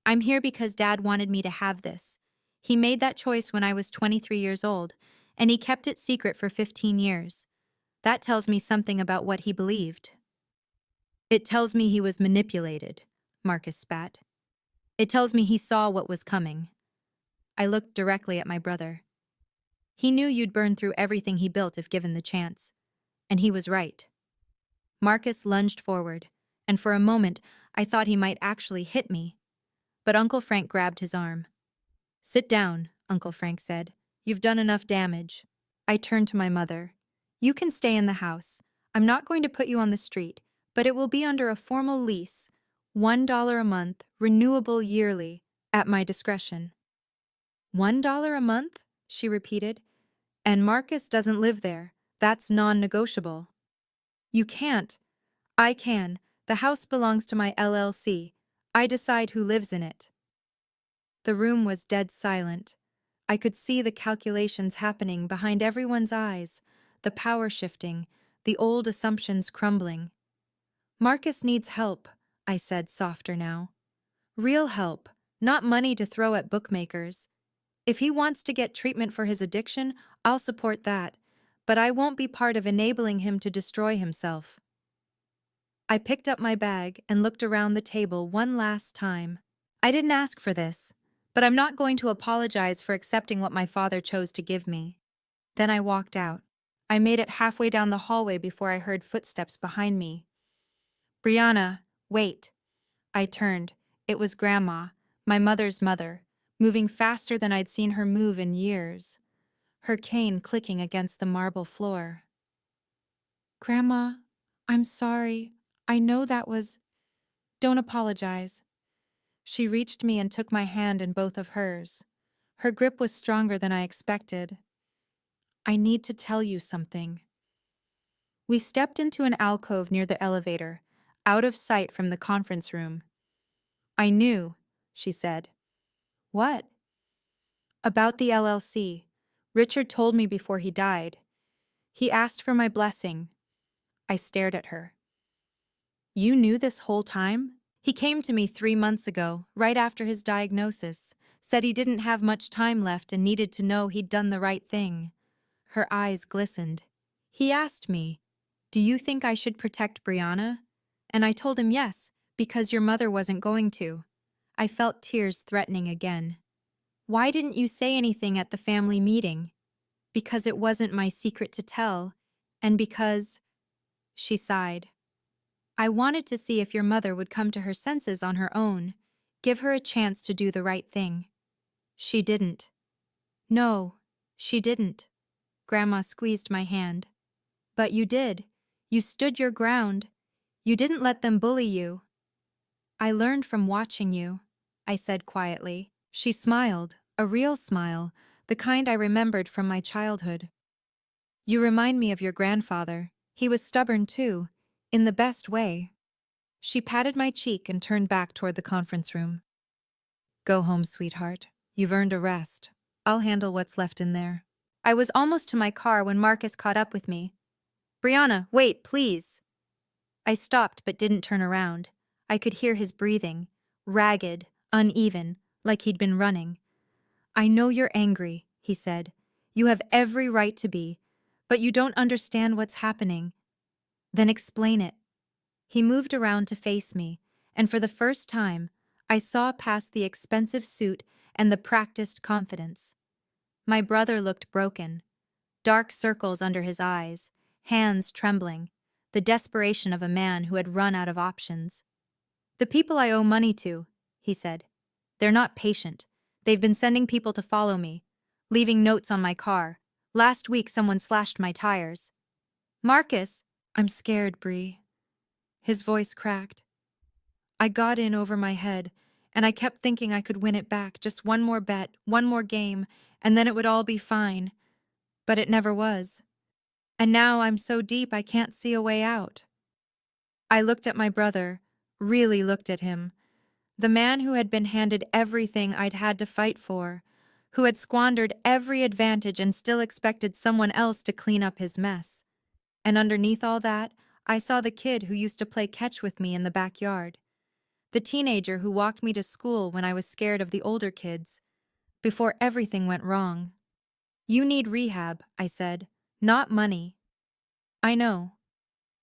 I'm here because Dad wanted me to have this. He made that choice when I was 23 years old, and he kept it secret for 15 years. That tells me something about what he believed. It tells me he was manipulated, Marcus spat. It tells me he saw what was coming. I looked directly at my brother. He knew you'd burn through everything he built if given the chance. And he was right. Marcus lunged forward, and for a moment I thought he might actually hit me. But Uncle Frank grabbed his arm. Sit down, Uncle Frank said. You've done enough damage. I turned to my mother. You can stay in the house. I'm not going to put you on the street, but it will be under a formal lease, $1 a month, renewable yearly, at my discretion. $1 a month? She repeated. And Marcus doesn't live there. That's non-negotiable. You can't. I can. The house belongs to my LLC. I decide who lives in it. The room was dead silent. I could see the calculations happening behind everyone's eyes, the power shifting, the old assumptions crumbling. Marcus needs help, I said softer now. Real help, not money to throw at bookmakers. If he wants to get treatment for his addiction, I'll support that, but I won't be part of enabling him to destroy himself. I picked up my bag and looked around the table one last time. I didn't ask for this, but I'm not going to apologize for accepting what my father chose to give me. Then I walked out. I made it halfway down the hallway before I heard footsteps behind me. Brianna, wait. I turned. It was Grandma, my mother's mother, moving faster than I'd seen her move in years, her cane clicking against the marble floor. Grandma, I'm sorry. I know that was... Don't apologize. She reached me and took my hand in both of hers. Her grip was stronger than I expected. I need to tell you something. We stepped into an alcove near the elevator, out of sight from the conference room. I knew, she said. What? About the LLC. Richard told me before he died. He asked for my blessing. I stared at her. You knew this whole time? He came to me 3 months ago, right after his diagnosis, said he didn't have much time left and needed to know he'd done the right thing. Her eyes glistened. He asked me, do you think I should protect Brianna? And I told him yes, because your mother wasn't going to. I felt tears threatening again. Why didn't you say anything at the family meeting? Because it wasn't my secret to tell, and because... She sighed. I wanted to see if your mother would come to her senses on her own, give her a chance to do the right thing. She didn't. No, she didn't. Grandma squeezed my hand. But you did. You stood your ground. You didn't let them bully you. I learned from watching you, I said quietly. She smiled, a real smile, the kind I remembered from my childhood. You remind me of your grandfather. He was stubborn too, in the best way. She patted my cheek and turned back toward the conference room. Go home, sweetheart. You've earned a rest. I'll handle what's left in there. I was almost to my car when Marcus caught up with me. Brianna, wait, please. I stopped but didn't turn around. I could hear his breathing, ragged, uneven, like he'd been running. I know you're angry, he said. You have every right to be, but you don't understand what's happening. Then explain it. He moved around to face me, and for the first time, I saw past the expensive suit and the practiced confidence. My brother looked broken. Dark circles under his eyes, hands trembling, the desperation of a man who had run out of options. The people I owe money to, he said. They're not patient. They've been sending people to follow me, leaving notes on my car. Last week, someone slashed my tires. Marcus, I'm scared, Bree. His voice cracked. I got in over my head, and I kept thinking I could win it back, just one more bet, one more game, and then it would all be fine. But it never was. And now I'm so deep I can't see a way out. I looked at my brother, really looked at him. The man who had been handed everything I'd had to fight for, who had squandered every advantage and still expected someone else to clean up his mess. And underneath all that, I saw the kid who used to play catch with me in the backyard. The teenager who walked me to school when I was scared of the older kids, before everything went wrong. You need rehab, I said, not money. I know.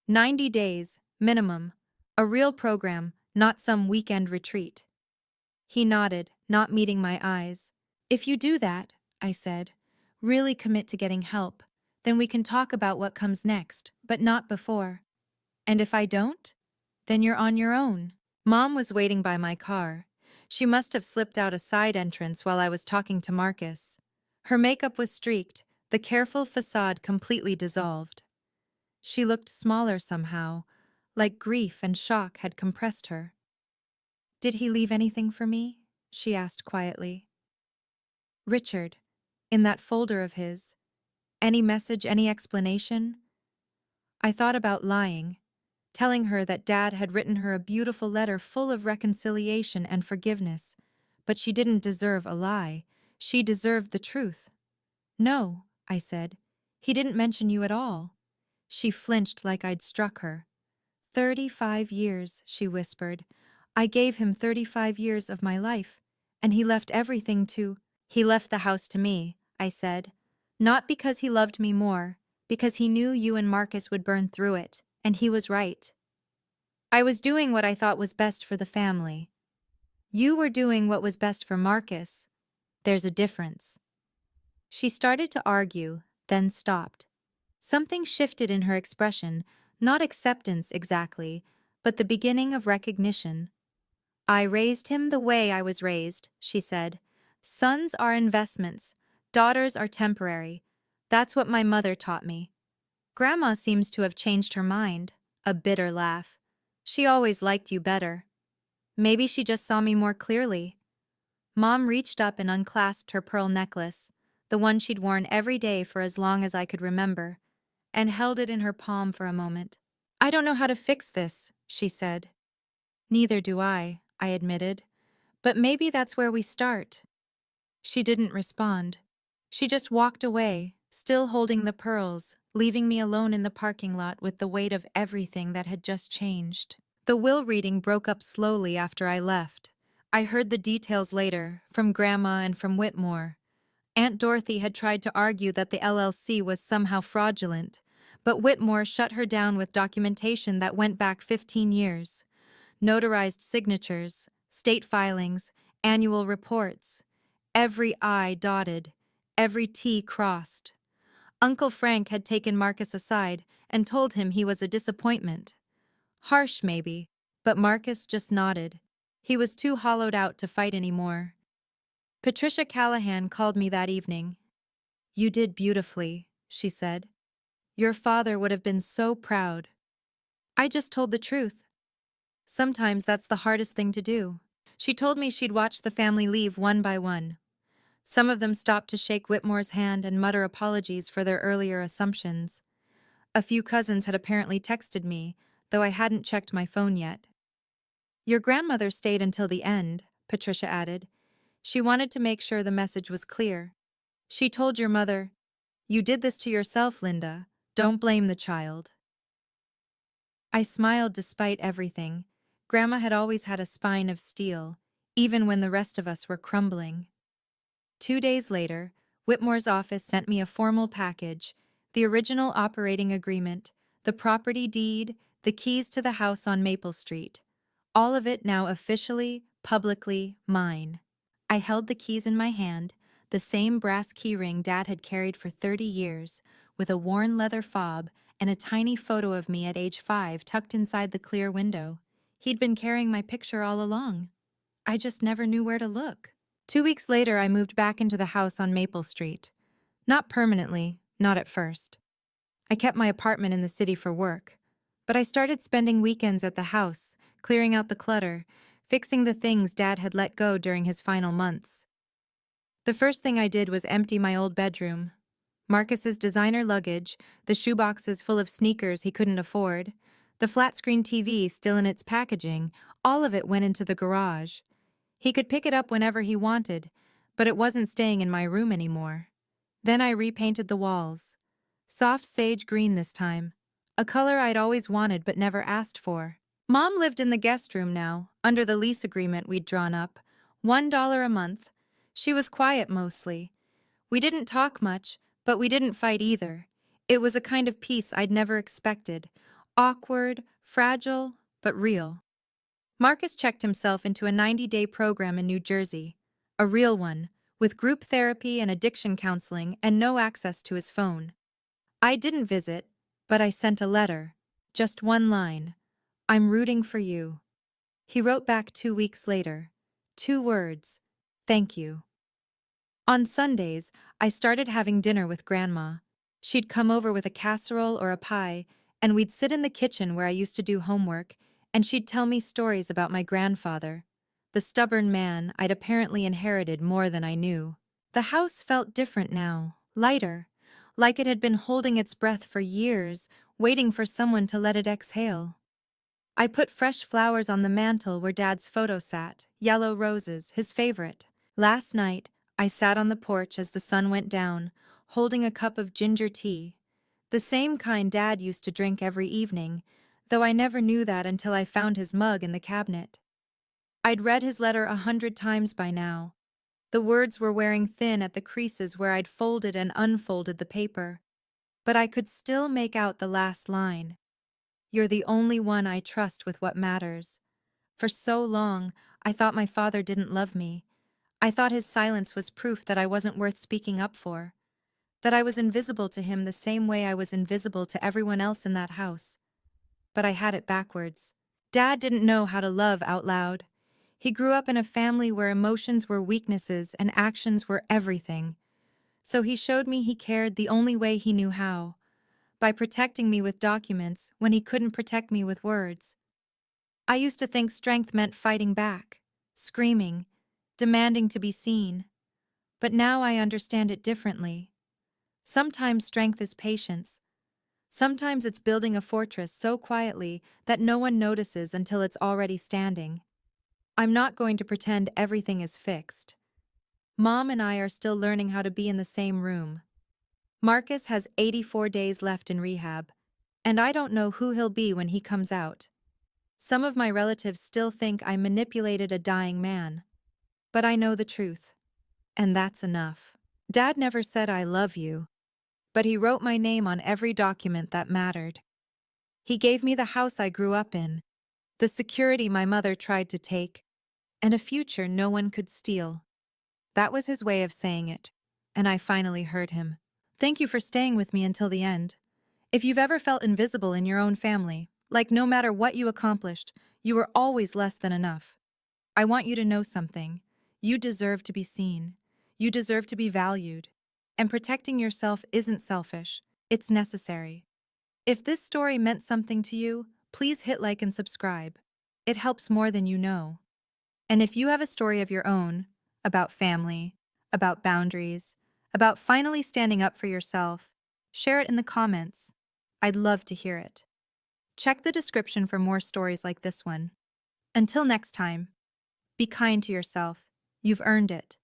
90 days, minimum. A real program, not some weekend retreat. He nodded, not meeting my eyes. If you do that, I said, really commit to getting help, then we can talk about what comes next, but not before. And if I don't? Then you're on your own. Mom was waiting by my car. She must have slipped out a side entrance while I was talking to Marcus. Her makeup was streaked, the careful facade completely dissolved. She looked smaller somehow, like grief and shock had compressed her. Did he leave anything for me? She asked quietly. Richard, in that folder of his. Any message, any explanation? I thought about lying, telling her that Dad had written her a beautiful letter full of reconciliation and forgiveness, but she didn't deserve a lie. She deserved the truth. No, I said. He didn't mention you at all. She flinched like I'd struck her. 35 years, she whispered. I gave him 35 years of my life, and he left everything to— He left the house to me, I said. Not because he loved me more, because he knew you and Marcus would burn through it, and he was right. I was doing what I thought was best for the family. You were doing what was best for Marcus. There's a difference. She started to argue, then stopped. Something shifted in her expression, not acceptance exactly, but the beginning of recognition. I raised him the way I was raised, she said. Sons are investments, daughters are temporary. That's what my mother taught me. Grandma seems to have changed her mind, a bitter laugh. She always liked you better. Maybe she just saw me more clearly. Mom reached up and unclasped her pearl necklace, the one she'd worn every day for as long as I could remember, and held it in her palm for a moment. I don't know how to fix this, she said. Neither do I admitted. But maybe that's where we start. She didn't respond. She just walked away, still holding the pearls, leaving me alone in the parking lot with the weight of everything that had just changed. The will reading broke up slowly after I left. I heard the details later, from Grandma and from Whitmore. Aunt Dorothy had tried to argue that the LLC was somehow fraudulent, but Whitmore shut her down with documentation that went back 15 years. Notarized signatures, state filings, annual reports. Every I dotted, every T crossed. Uncle Frank had taken Marcus aside and told him he was a disappointment. Harsh, maybe, but Marcus just nodded. He was too hollowed out to fight anymore. Patricia Callahan called me that evening. You did beautifully, she said. Your father would have been so proud. I just told the truth. Sometimes that's the hardest thing to do. She told me she'd watched the family leave one by one. Some of them stopped to shake Whitmore's hand and mutter apologies for their earlier assumptions. A few cousins had apparently texted me, though I hadn't checked my phone yet. Your grandmother stayed until the end, Patricia added. She wanted to make sure the message was clear. She told your mother, "You did this to yourself, Linda. Don't blame the child." I smiled despite everything. Grandma had always had a spine of steel, even when the rest of us were crumbling. 2 days later, Whitmore's office sent me a formal package, the original operating agreement, the property deed, the keys to the house on Maple Street. All of it now officially, publicly mine. I held the keys in my hand, the same brass keyring Dad had carried for 30 years, with a worn leather fob and a tiny photo of me at age 5 tucked inside the clear window. He'd been carrying my picture all along. I just never knew where to look. 2 weeks later, I moved back into the house on Maple Street. Not permanently, not at first. I kept my apartment in the city for work. But I started spending weekends at the house, clearing out the clutter, fixing the things Dad had let go during his final months. The first thing I did was empty my old bedroom. Marcus's designer luggage, the shoeboxes full of sneakers he couldn't afford, the flat-screen TV still in its packaging, all of it went into the garage. He could pick it up whenever he wanted, but it wasn't staying in my room anymore. Then I repainted the walls. Soft sage green this time, a color I'd always wanted but never asked for. Mom lived in the guest room now, under the lease agreement we'd drawn up. $1 a month. She was quiet mostly. We didn't talk much, but we didn't fight either. It was a kind of peace I'd never expected. Awkward, fragile, but real. Marcus checked himself into a 90-day program in New Jersey. A real one, with group therapy and addiction counseling and no access to his phone. I didn't visit, but I sent a letter. Just one line. I'm rooting for you. He wrote back 2 weeks later. 2 words. Thank you. On Sundays, I started having dinner with Grandma. She'd come over with a casserole or a pie, and we'd sit in the kitchen where I used to do homework, and she'd tell me stories about my grandfather, the stubborn man I'd apparently inherited more than I knew. The house felt different now, lighter, like it had been holding its breath for years, waiting for someone to let it exhale. I put fresh flowers on the mantel where Dad's photo sat, yellow roses, his favorite. Last night, I sat on the porch as the sun went down, holding a cup of ginger tea, the same kind Dad used to drink every evening, though I never knew that until I found his mug in the cabinet. I'd read his letter 100 times by now. The words were wearing thin at the creases where I'd folded and unfolded the paper, but I could still make out the last line. You're the only one I trust with what matters. For so long, I thought my father didn't love me. I thought his silence was proof that I wasn't worth speaking up for, that I was invisible to him the same way I was invisible to everyone else in that house. But I had it backwards. Dad didn't know how to love out loud. He grew up in a family where emotions were weaknesses and actions were everything. So he showed me he cared the only way he knew how, by protecting me with documents when he couldn't protect me with words. I used to think strength meant fighting back, screaming, demanding to be seen. But now I understand it differently. Sometimes strength is patience. Sometimes it's building a fortress so quietly that no one notices until it's already standing. I'm not going to pretend everything is fixed. Mom and I are still learning how to be in the same room. Marcus has 84 days left in rehab, and I don't know who he'll be when he comes out. Some of my relatives still think I manipulated a dying man. But I know the truth. And that's enough. Dad never said I love you, but he wrote my name on every document that mattered. He gave me the house I grew up in, the security my mother tried to take, and a future no one could steal. That was his way of saying it, and I finally heard him. Thank you for staying with me until the end. If you've ever felt invisible in your own family, like no matter what you accomplished, you were always less than enough, I want you to know something. You deserve to be seen. You deserve to be valued. And protecting yourself isn't selfish, it's necessary. If this story meant something to you, please hit like and subscribe. It helps more than you know. And if you have a story of your own, about family, about boundaries, about finally standing up for yourself, share it in the comments. I'd love to hear it. Check the description for more stories like this one. Until next time, be kind to yourself. You've earned it.